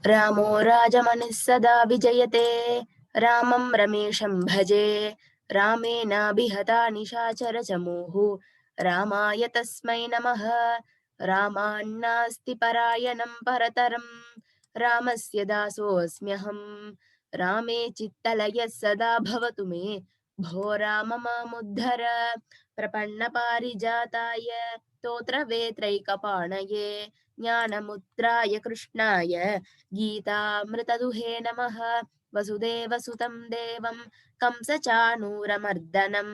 रामो राजमनिः सदा विजयते रामं रमेशं भजे रामेणाभिहता निशाचरचमूः रामाय तस्मै नमः रामान्नास्ति परायणं परतरं रामस्य दासोऽस्म्यहं रामे चित्तलयः सदा भवतु मे भो राम मामुद्धर प्रपन्नपारिजाताय स्तोत्रवेत्रैकपाणये ज्ञानमुद्राय कृष्णाय गीतामृतदुहे नमः वसुदेवसुतं देवं कंसचाणूरमर्दनं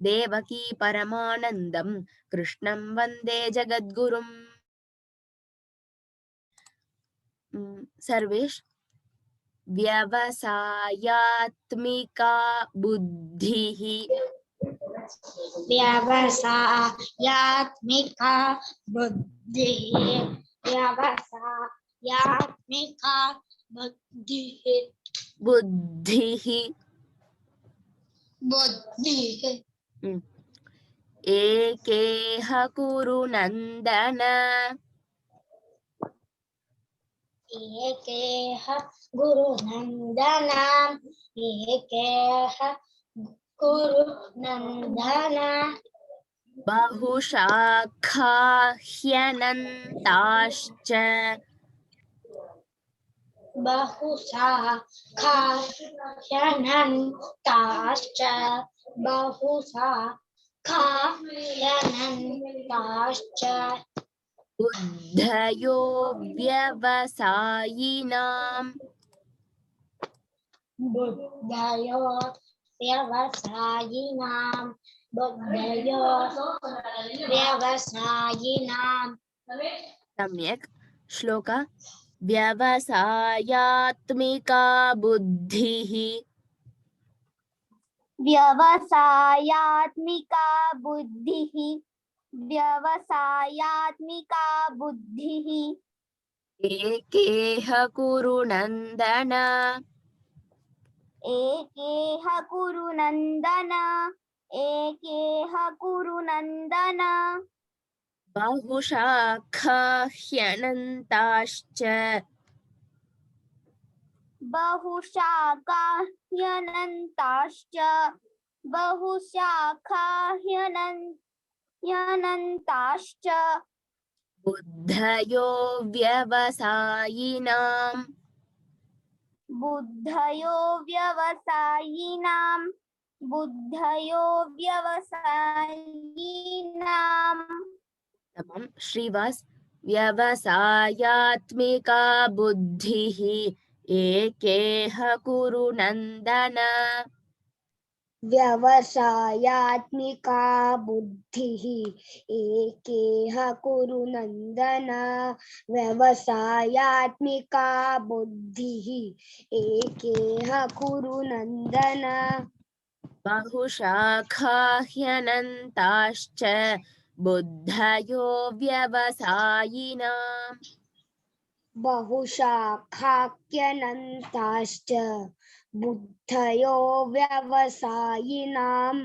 देवकी परमानन्दं कृष्णं वन्दे जगद्गुरुम्। सर्वेश व्यवसायात्मिका बुद्धिः व्यवसायात्मिका बुद्धिः व्यवसायात्मिका बुद्धिः बुद्धिः बुद्धिः एकेह कुरु नन्दन एकेह गुरुनन्दन एकेह गुरुनन्दन बहुशाखा ह्यनन्ताश्च बहुशाखा ह्यनन्ताश्च बहुशाखा ह्यनन्ताश्च बुद्धयो व्यवसायिनाम् बुद्धयो व्यवसायिनां बुद्धयो व्यवसायिनां सम्यक् श्लोक व्यवसायात्मिका बुद्धिः व्यवसायात्मिका बुद्धिः व्यवसायात्मिका बुद्धिः एकेह कुरु नन्दन एकेह कुरु नन्दन एकेह कुरु नन्दन बहुशाखा ह्यनन्ताश्च बहुशाखा ह्यनन्ताश्च बहुशाखा ह्यनन्ताश्च बुद्धयो व्यवसायिनाम् बुद्धयो व्यवसायिनां बुद्धयो व्यवसायिनां श्रीवास व्यवसायात्मिका बुद्धिः एकेह कुरु नन्दन व्यवसायात्मिका बुद्धिः एकेह कुरु नन्दन व्यवसायात्मिका बुद्धिः एकेह कुरु नन्दन बहुशाखा ह्यनन्ताश्च बुद्धयो व्यवसायिनाम् बहुशाखाह्यनन्ताश्च बुद्धयो व्यवसायिनां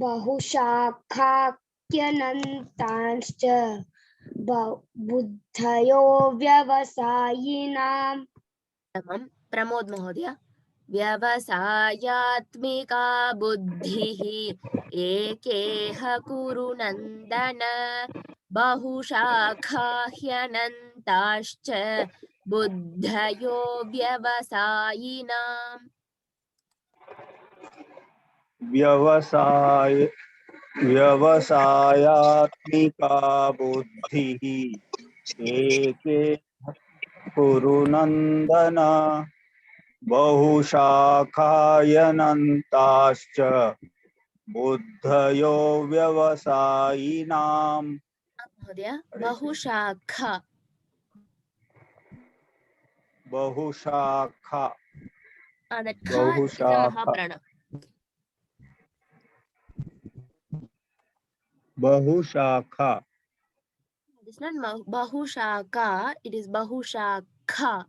बहुशाखाह्यनन्ताश्च बुद्धयो व्यवसायिनां प्रमोद महोदय व्यवसायात्मिका बुद्धिः एकेह कुरु नन्दन बहुशाखा ह्यनन्ताश्च बुद्धयो व्यवसायिनाम् व्यवसायात्मिका बुद्धिः एके कुरु नन्दन बहुशाखायनन्ताश्च बुद्धयो व्यवसायिनाम् महोदय बहुशाखा बहुशाखा that kha is a बहुशाखा mahaprana. बहुशाखा It's not bahushaka, it is bahushakha.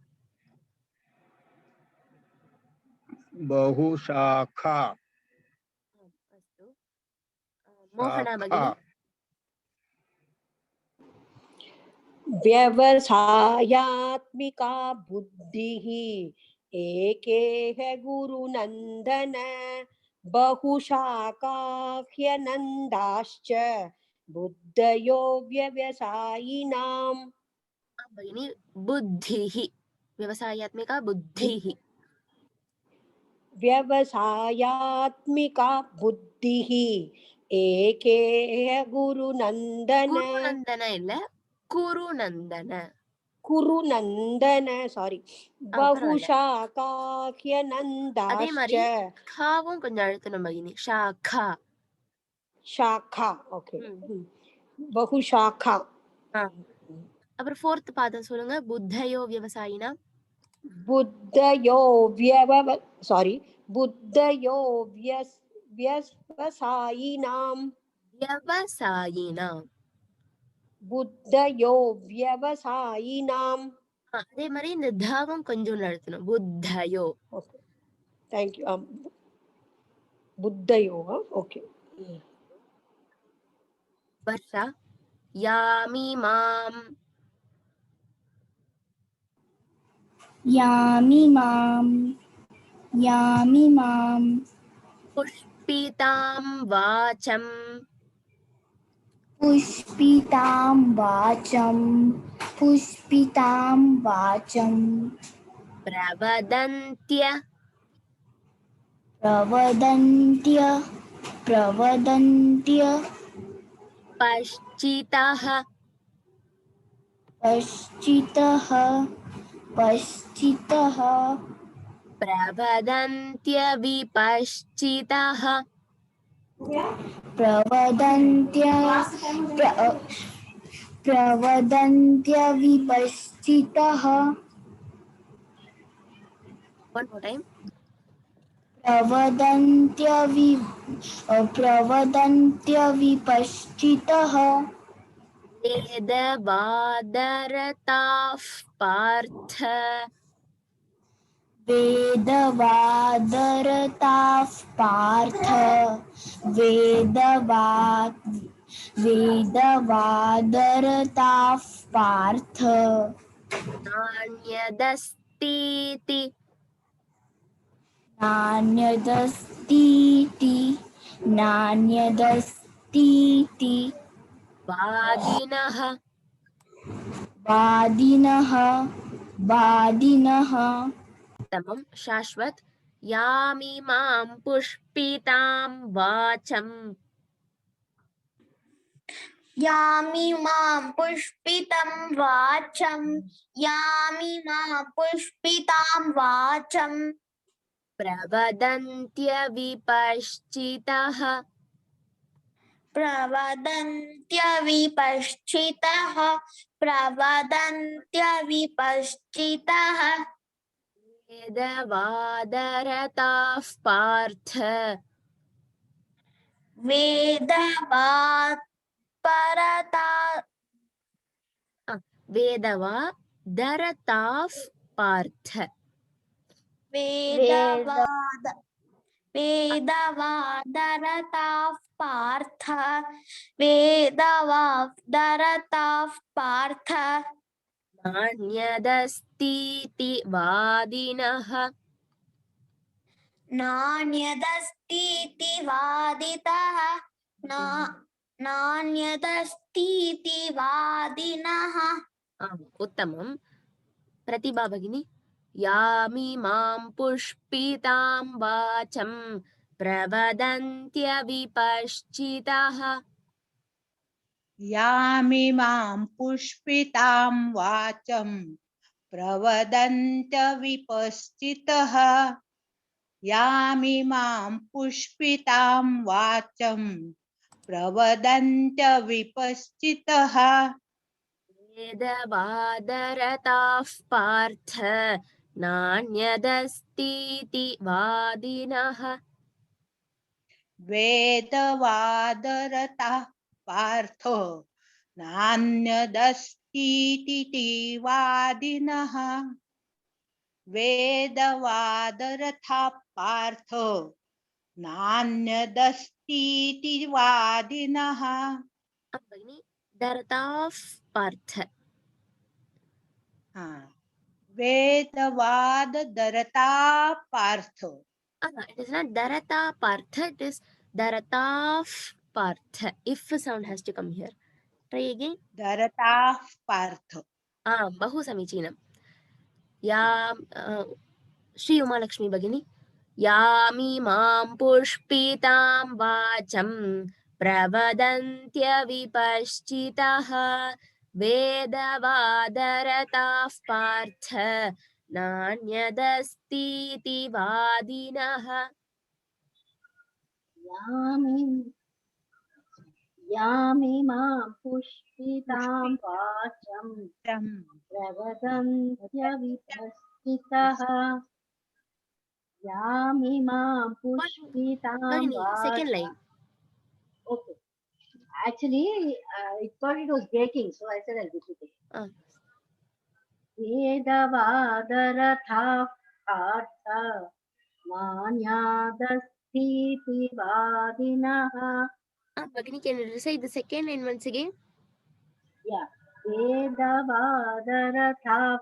बहुशाखा अस्तु मोहना भगिनी व्यवसायात्मिका बुद्धिः एकेह गुरुनन्दन बहुशाखा ह्यनन्दाश्च बुद्धयो व्यवसायिनाम् भगिनी बुद्धिः व्यवसायात्मिका बुद्धिः व्यवसायात्मिका बुद्धिः एकेह गुरुनन्दन कुरुनन्दन இல்ல कुरुनन्दन कुरुनन्दन सॉरी பரவாயில்ல बहुशाखा அதே ह्यनन्दाश्च மாதிரி खाவும் கொஞ்சம் அழுத்தணும் பகினி ஷாखा शाखा ओके बहुशाखा அப்புறம் ஃபோர்த் பாதம் சொல்லுங்க புத்தயோ விவசாயினா बुद्धयो बुद्धयो व्यवसायिनां விவசாயினா बुद्धयो व्यवसायिनां அதே மாதிரி இந்த தாவும் கொஞ்சம் அழுத்தணும் புத்தயோ ओके थैंक यू बुद्धयो ओके वर्षा यामि माम यामि मां पुष्पितां वाचं पुष्पितां वाचं प्रवदन्त्य प्रवदन्त्य पश्चितः पश्चितः प्रवदन्त्य विपश्चितः प्रवदन्त्य विपश्चितः one more time प्रवदन्त्य विपश्चितः वेदवादरताः पार्थ वेदवादरताः पार्थ वेदवादरताः पार्थ नान्यदस्तीति नान्यदस्तीति वादिनः तमं शाश्वत यामि मां पुष्पितां वाचं यामि मां पुष्पितां वाचं प्रवदन्त्य विपश्चितः वेदवादरताः पार्थ वेदवादरताः पार्थ वेदवादरताः पार्थ नान्यदस्तीति वादिनः नान्यदस्तीति वादिनः उत्तमं प्रतिभा भगिनी यामि मां पुष्पितां वाचं प्रवदन्त्य विपश्चितः यामि मां पुष्पितां वाचं प्रवदन्त्य विपश्चितः यामि मां पुष्पितां वाचं प्रवदन्त्य विपश्चितः वेदवादरताः पार्थ नान्यदस्तीति वादिनः वेदवादरतः पार्थो नान्यदस्तीति वादिनः वेदवादरतः पार्थो नान्यदस्तीति वादिनः भगिनी दरताः Partha वेदवादरता Partha It is not Darata Partha, it is Darataf Partha. If sound has to come here. Try again. दरता Partha Bahu Samichinam. Ya Shri Uma Lakshmi Bhagini. Yamimam pushpitam vacham pravadantya vipaschitaha vedavadarataः partha nanyadastiti vadinaha. यामिमां पुष्पितां वाचं प्रवदन्त्य विपस्थितः यामिमां पुष्पितां Bhagini, second वाचं. line. Okay. Actually, I thought it was breaking, so I said I'll repeat it. वेदवादरथाः Partha नान्यादस्तीति वादिनः. Bhagini, can you recite the second line once again? Yeah. वेदवादरथाः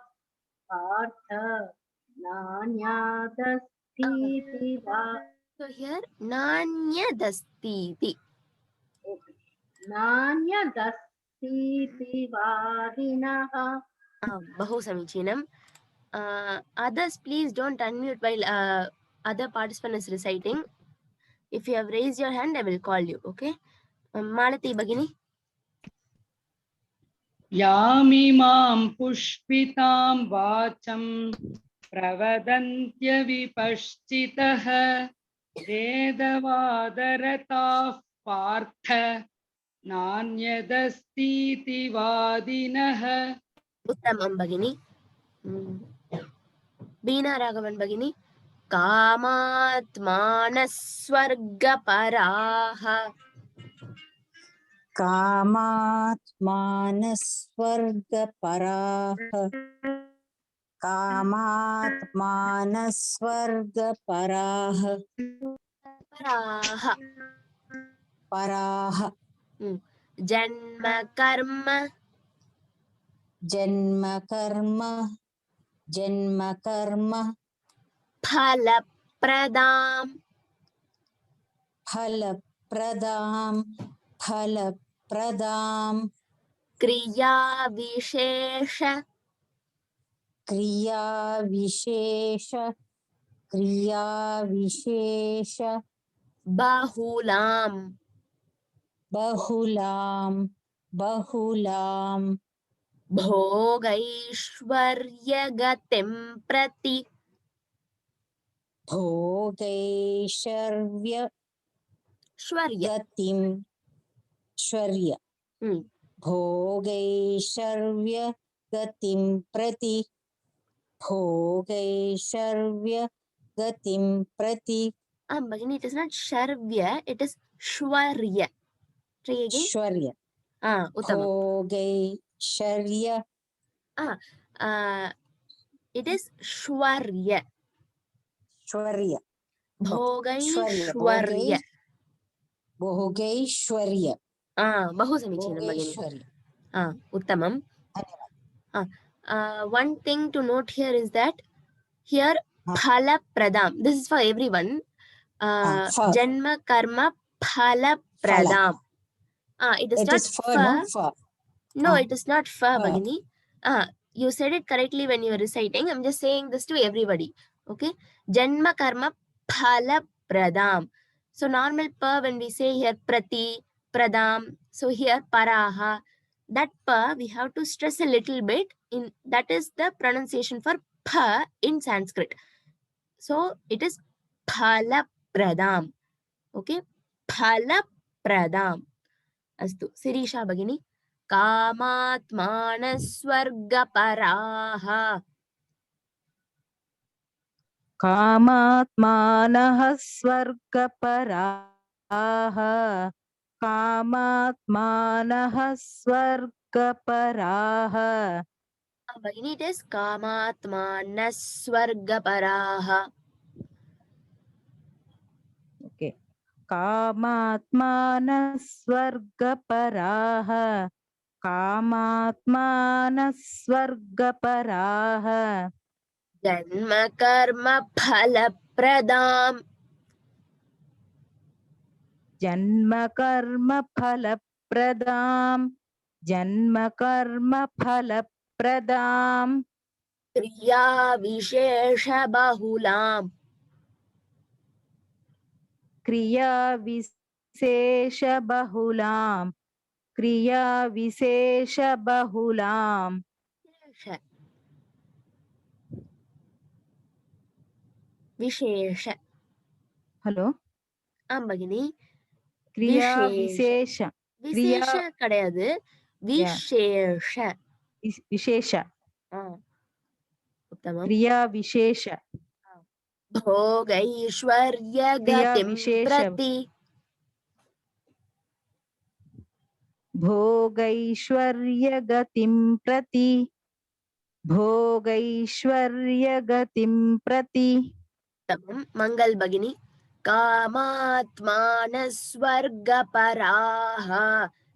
Partha नान्यादस्तीति वा. So here, Nanyadastiti. नान्यदस्तीति वादिनः. Bahu Samichinam. Others, please don't unmute while other participant is reciting. If you have raised your hand, I will call you. Okay? Malati Bhagini. यामिमां पुष्पितां वाचं प्रवदन्त्य विपश्चितः वेदवादरताः पार्थ नान्यदस्तीति वादिनः. Uttamam Bhagini. Beena Raghavan Bhagini. Kamatmanaswargaparaha. कामात्मानस्वर्गपराः कामात्मानस्वर्गपराः Paraha. पराः Janma karma. जन्म कर्म Phalapradam. फलप्रदां Kriya Vishesha. क्रियाविशेष Bahulam. बहुलां Bhogaishwaryagatim prati. भोगैश्वर्य Shwarya. गतिं श्वर्य Hmm. भोगैश्वर्य गतिं प्रति भोगैश्वर्य गतिं प्रति Bhagini, it is not Sharvya, it is Shwarya. Try again. श्वर्य Uttamam. भोगैश्वर्य It is Shwarya. श्वर्य Bhogaishwarya. भोगैश्वर्य Bahu Samichinam Bhagini. Uttamam. One thing to note here is that here Phala Pradam. This is for everyone. Janma Karma Phala Pradam. It is not for. No, it is not for Bhagini. You said it correctly when you were reciting. I'm just saying this to everybody. Okay? Janma Karma Phala Pradam. So normal pa when we say here Prati, Pradam. So here Paraha. That pa we have to stress a little bit. That is the pronunciation for pa in Sanskrit. So it is Phala Pradam. Okay? Phala Pradam. Astu. Sirisha Bhagini. Kamatmanaswargaparaha. कामात्मानः स्वर्गपराः कामात्मानः स्वर्गपराः. Bhagini, it is Kamatmanaswargaparaha. Okay. कामात्मानः स्वर्गपराः कामात्मानः स्वर्गपराः जन्म कर्म फलप्रदाम् जन्म कर्म फलप्रदाम् जन्म कर्म फलप्रदाम् क्रिया विशेष बहुलाम् क्रिया विशेष बहुलाम् क्रिया विशेष बहुलाम् विशेष हेलो भगिनी क्रिया विशेष विशेष क्रिया विशेष கிடையாது विशेष विशेष उत्तमम् क्रिया विशेष भोगैश्वर्य क्रिया गतिं विशेष प्रति भोगैश्वर्य गतिं प्रति भोगैश्वर्य गतिं प्रति उत्तमम् मंगल भगिनी कामात्मानः स्वर्गपराः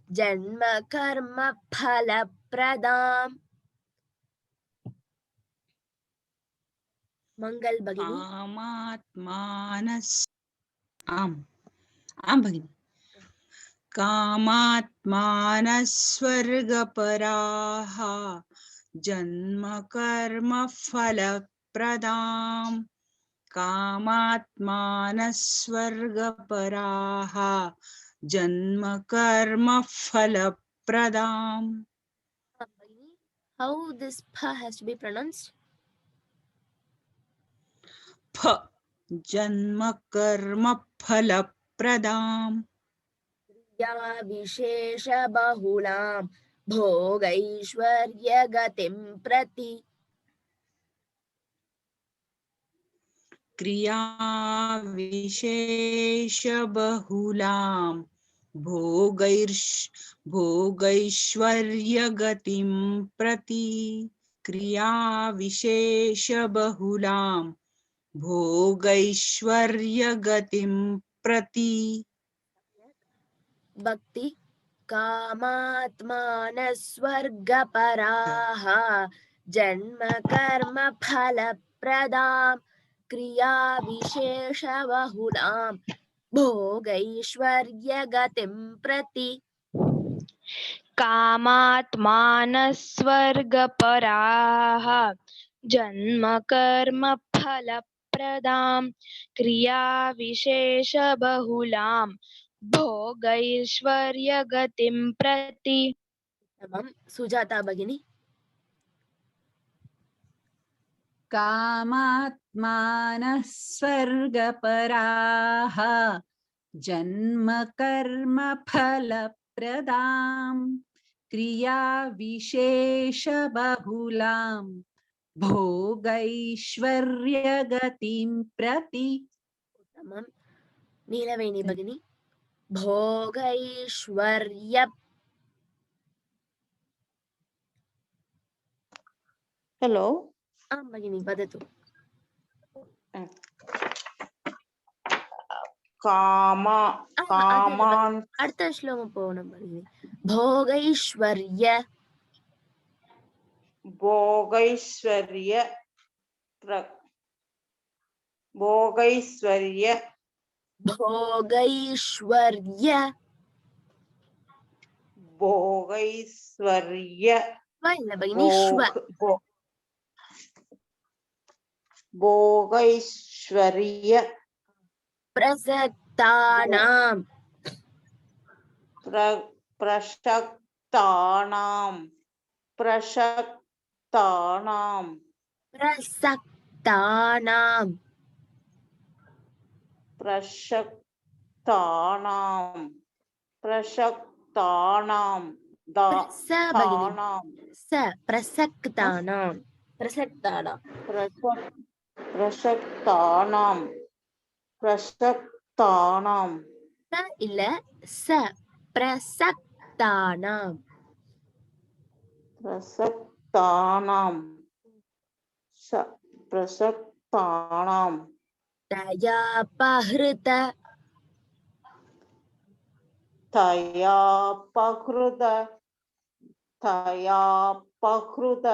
जन्म कर्म फलप्रदाम् मंगल भगिनी कामात्मानस् आम् आम् भगिनि कामात्मानः स्वर्गपराः जन्म कर्म फलप्रदाम् कामात्मानः स्वर्गपराः जन्म कर्म फलप्रदाम् how this pha has to be pronounced फ जन्म कर्म फलप्रदाम् या विशेष बहुलाम् भोगैश्वर्य गतिं प्रति क्रिया विशेष बहुलाम् भोगैश्वर्य गतिं प्रति क्रिया विशेष बहुलाम् भोगैश्वर्य गतिं प्रति भक्ति कामात्मानः स्वर्गपराः जन्म कर्म फलप्रदाम् क्रिया विशेष बहुलाम् भोगैश्वर्य गतिं प्रति कामात्मानः स्वर्गपराः जन्म कर्म फलप्रदाम् क्रिया विशेष बहुलाम् भोगैश्वर्य गतिं प्रति सुजाता भगिनी कामात्मानः स्वर्गपराः जन्म कर्म फलप्रदाम् क्रिया विशेष बहुलाम् भोगैश्वर्य गतिं प्रति नीलवेणी भगिनी भोगैश्वर्य हेलो आं भगिनी वदतु कामान् अर्थश्लोकं पूर्णं भगिनी भोगैश्वर्य भोगैश्वर्य भोगैश्वर्य भोगैश्वर्य भोगैश्वर्य भगिनी भोगैश्वर्य प्रसक्तानां प्रसक्तानां प्रसक्तानां प्रसक्तानां प्रसक्तानां प्रसक्तानां प्रसक्तानां प्रसक्तानां प्रसक्तानां प्रसक्तानां இல்ல ச பிரசக்தானாம் प्रसक्तानां प्रसक्तानां तयापहृत तयापहृत तयापहृत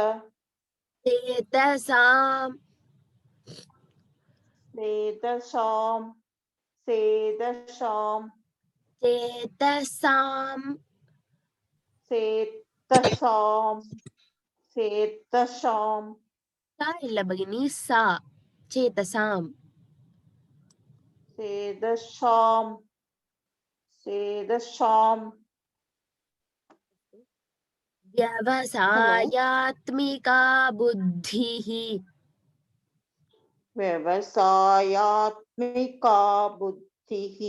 चेतसां सेदशां सेदशां चेतसां सेतसां सेतसां सा इल्ल भगिनी सा चेतसां सेदशां सेदशां व्यवसायात्मिका बुद्धिः व्यवसायात्मिका बुद्धिः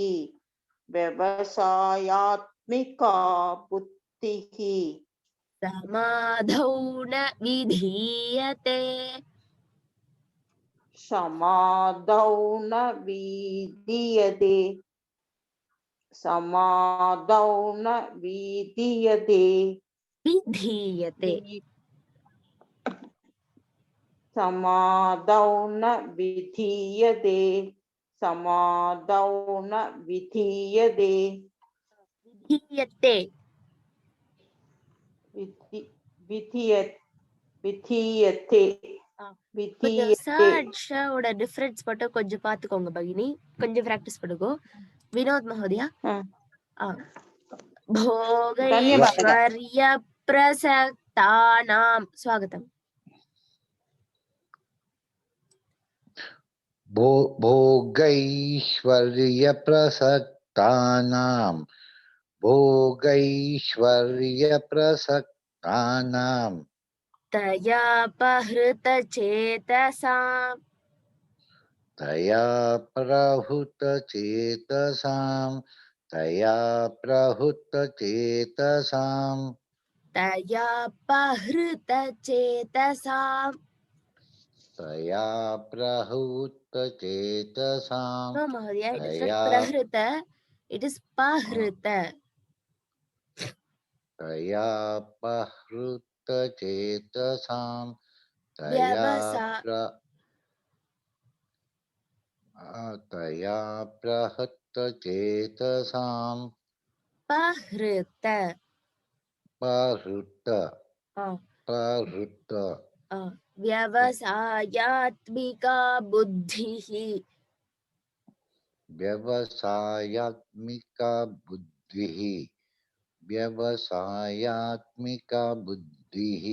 व्यवसायात्मिका बुद्धिः समाधौ न विधीयते समाधौ न विधीयते समाधौ न विधीयते विधीयते समाधौ न विधीयते समाधौ न विधीयते विधीयते விதியத்தே கொஞ்சம் சர்ச்சோட டிஃபரன்ஸ் மட்டும் கொஞ்சம் பாத்துக்கோங்க பகினி கொஞ்சம் பிராக்டிஸ் பண்ணுங்க வினோத் மहोदया भोगैश्वर्य प्रसक्तानां स्वागतम् भोगैश्वर्य प्रसक्तानां भोगैश्वर्य प्रसक्तानां तयापहृत चेतसां तया प्रहृत चेतसां तया प्रहृत चेतसां तयापहृत चेतसां तया प्रहृत चेतसां no महोदय it is not प्रहृत it is पहृत तया प्रहृत चेतसां तया प्रहृत चेतसां पहृत प्रहृत प्रहृत व्यवसायात्मिका बुद्धिः व्यवसायात्मिका बुद्धिः व्यवसायात्मिका बुद्धिः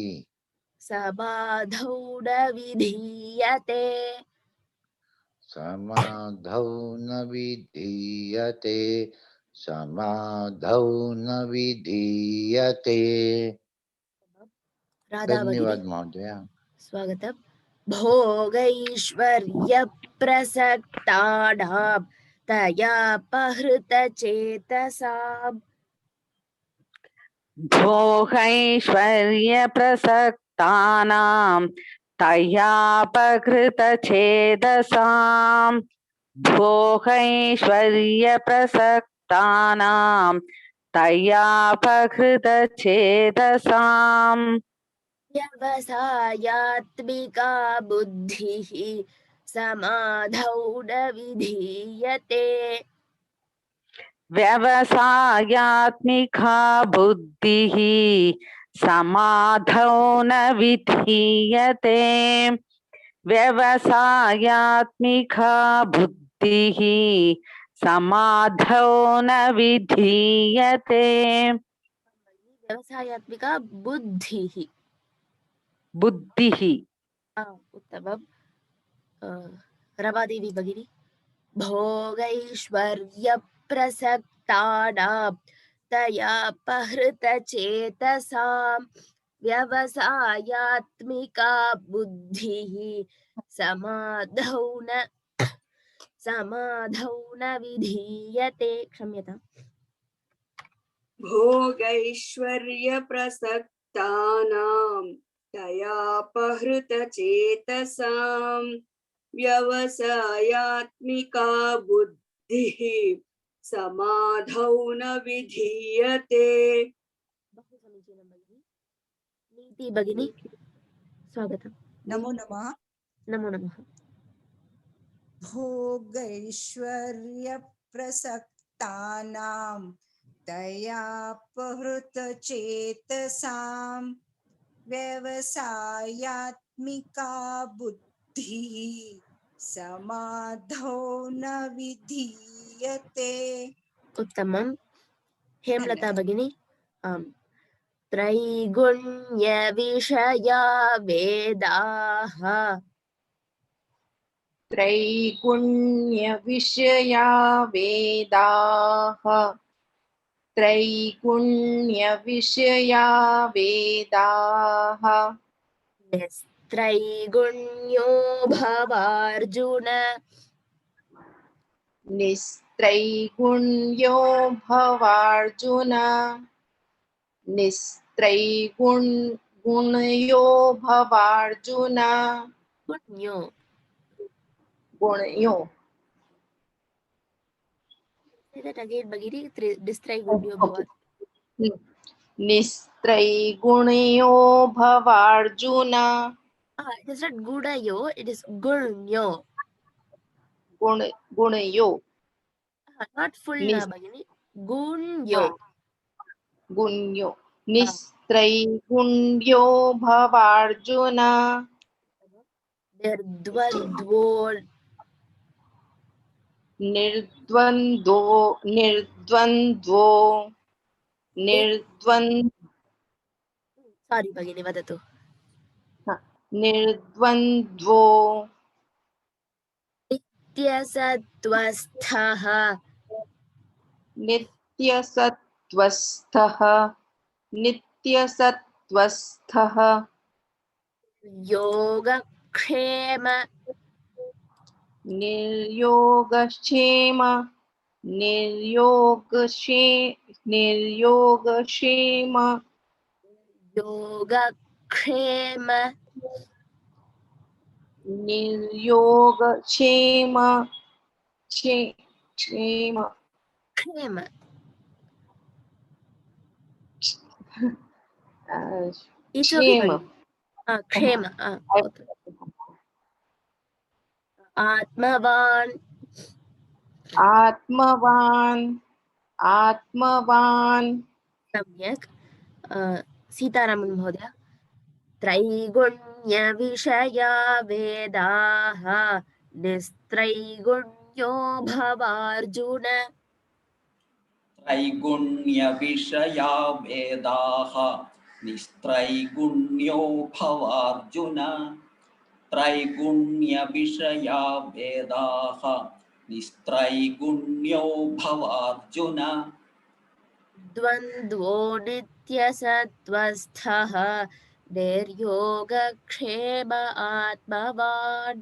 समाधौ न विधीयते समाधौ न विधीयते समाधौ न विधीयते धन्यवाद महोदय स्वागतम् भोगैश्वर्य प्रसक्तानां तयापहृत चेतसां भोगैश्वर्य प्रसक्तानां तयापहृत चेतसां भोगैश्वर्य प्रसक्तानां तयापहृत चेतसां व्यवसायात्मिका बुद्धिः समाधौ न विधीयते व्यवसायात्मिका बुद्धिः समाधौ न विधीयते व्यवसायात्मिका बुद्धिः समाधौ न विधीयते व्यवसायात्मिका बुद्धिः बुद्धिः उत्तमम् रमादेवी भगिनी भोगैश्वर्य प्रसक्तानां तयापहृत चेतसां व्यवसायात्मिका बुद्धिः समाधौ न विधीयते क्षम्यताम् भोगैश्वर्य प्रसक्तानां तयापहृत चेतसां व्यवसायात्मिका बुद्धिः समाधौ न विधीयते बहु समीचीनं भगिनी नीति भगिनी स्वागतम् नमो नमः नमो नमः भोगैश्वर्य प्रसक्तानां दयापहृतचेतसां व्यवसायात्मिका बुद्धिः समाधौ न विधीयते। उत्तमं। हेमलता धन्यवाद। भगिनी। आम्। त्रैगुण्यविषया वेदाः त्रैगुण्यविषया वेदाः त्रैगुण्यविषया वेदाः निस्त्रैगुण्यो भवार्जुन निस्त्रैगुण्यो भवार्जुन निस्त्रैगुण्यो भवार्जुन गुण्यो गुण्यो say that again भगिनी निस्त्रैगुण्यो भवार्जुन निस्त्रैगुण्यो भवार्जुन it is not gudayo, it is gunyo. गुणयो Not full Nis- भगिनी gunyo. गुण्यो निस्त्रैगुण्यो भवार्जुन निर्द्वन्द्वो निर्द्वन्द्वो निर्द्वन्द्वो sorry भगिनी वदतु निर्द्वन्द्वो नित्यसत्त्वस्थः नित्यसत्त्वस्थः नित्यसत्त्वस्थः योगक्षेम निर्योगक्षेम निर्योगक्षेम योगक्षेम निर्योगक्षेम क्षेम क्षेम It's okay क्षेम भगिनी क्षेम आत्मवान् आत्मवान् आत्मवान् सम्यक् सीतारामन् महोदय त्रैगुण्यविषया वेदाः निस्त्रैगुण्यो भवार्जुन त्रैगुण्यविषया वेदाः निस्त्रैगुण्यो भवार्जुन त्रैगुण्यविषया वेदाः निस्त्रैगुण्यो भवार्जुन द्वन्द्वो नित्यसत्त्वस्थः निर्योगक्षेम आत्मवान्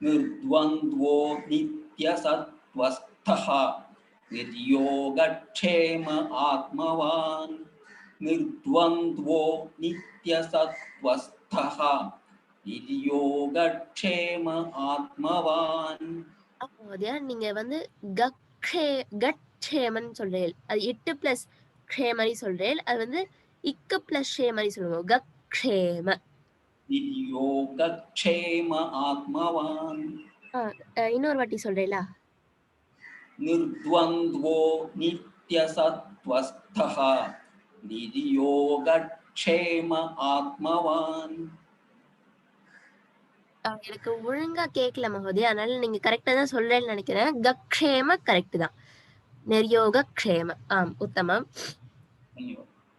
निर्द्वन्द्वो नित्यसत्त्वस्थः निर्योगक्षेम आत्मवान् निर्द्वन्द्वो नित्यसत्त्वस्थः निर्योगक्षेम आत्मवान् மோதியா நீங்க வந்து கட்சேமன் சொல்றேன் அது 8 பிளஸ் க்ஷேமரி சொல்றேன் அது வந்து இக்கு பிளஸ் ஷேமரி சொல்லுவோம் கக்ஷேம निर्योगक्षेम आत्मवान् இன்னொரு வாட்டி சொல்றேலா निर्द्वन्द्वो नित्यसत्त्वस्थः निर्योगक्षेम आत्मवान् எனக்கு ஒழுங்கா கேட்கல மகோதயா அதனால நீங்க கரெக்டா தான் சொல்றேன்னு நினைக்கிறேன் கக்ஷேம கரெக்ட் தான் निर्योगक्षेम आम् उत्तमम्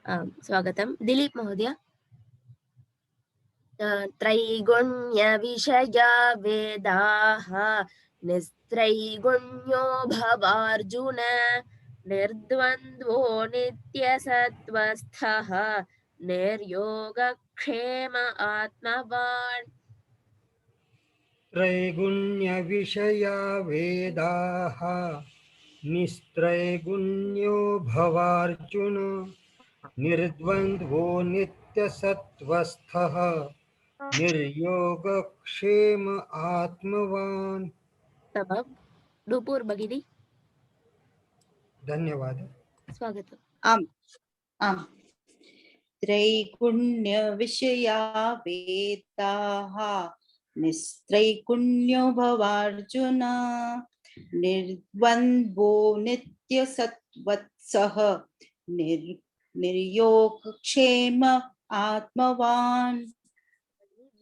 आम् स्वागतं दिलीप महोदय त्रैगुण्यविषया वेदाः निस्त्रैगुण्यो भवार्जुन निर्द्वन्द्वो नित्यसत्त्वस्थः निर्योगक्षेम आत्मवान् त्रैगुण्यविषया वेदाः निस्त्रैगुण्यो भवार्जुन निर्द्वन्द्वो नित्यसत्त्वस्थः निर्योगक्षेम आत्मवान् तमाम डूपूर भगिनी धन्यवाद स्वागतम् आम् आम् त्रैगुण्यविषया वेदाः निस्त्रैगुण्यो भवार्जुन निर्द्वन्द्वो नित्यसत्वत्सः निर्योगक्षेम आत्मवान्.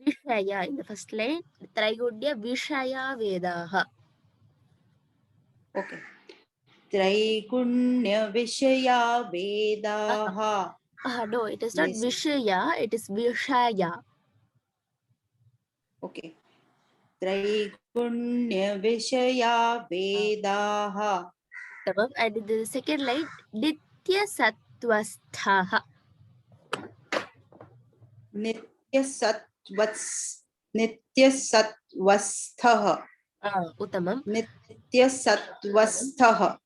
Vishaya in the first line. Traigudya Vishaya Vedaha. Okay. Traigunya Vishaya Vedaha. No, it is not Vishaya, it is Vishaya. Okay. Traigunya Vishaya Vedaha. And the second line, Nitya Sattvasthaha. Nityasattvasthaha. Uttamam. Nityasattvasthaha.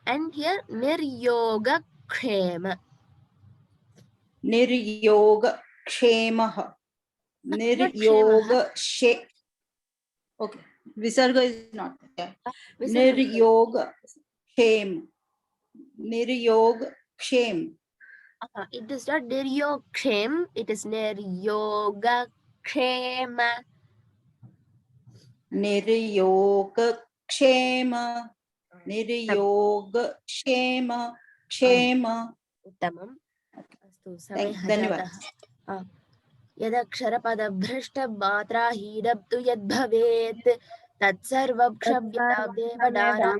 And here Niryoga Kshema. Niryoga Kshemaha. Niryoga She. Okay. Visarga is not there. Niryoga Kshem. Niryoga Kshem. It is not Niryog Kshem, it is Niryoga Kshema. Niryoga Kshema. Niryoga Kshema. Kshema. Uttamam. Astu Dhanyawad. Yadaksharapadabrashtamatra yad tatsarvam kshamyatam devadana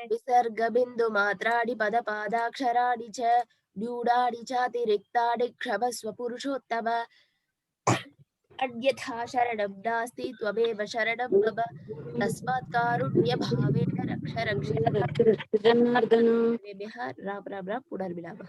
visarga bindu matradi padapadaksharaadi cha dyudadi chatiriktaadi kshavasva purushottama adyatha sharanam nasti tvameva sharanam mama tasmat karunya bhavena raksha rakshita Ram Ram Ram Pudarbilabha.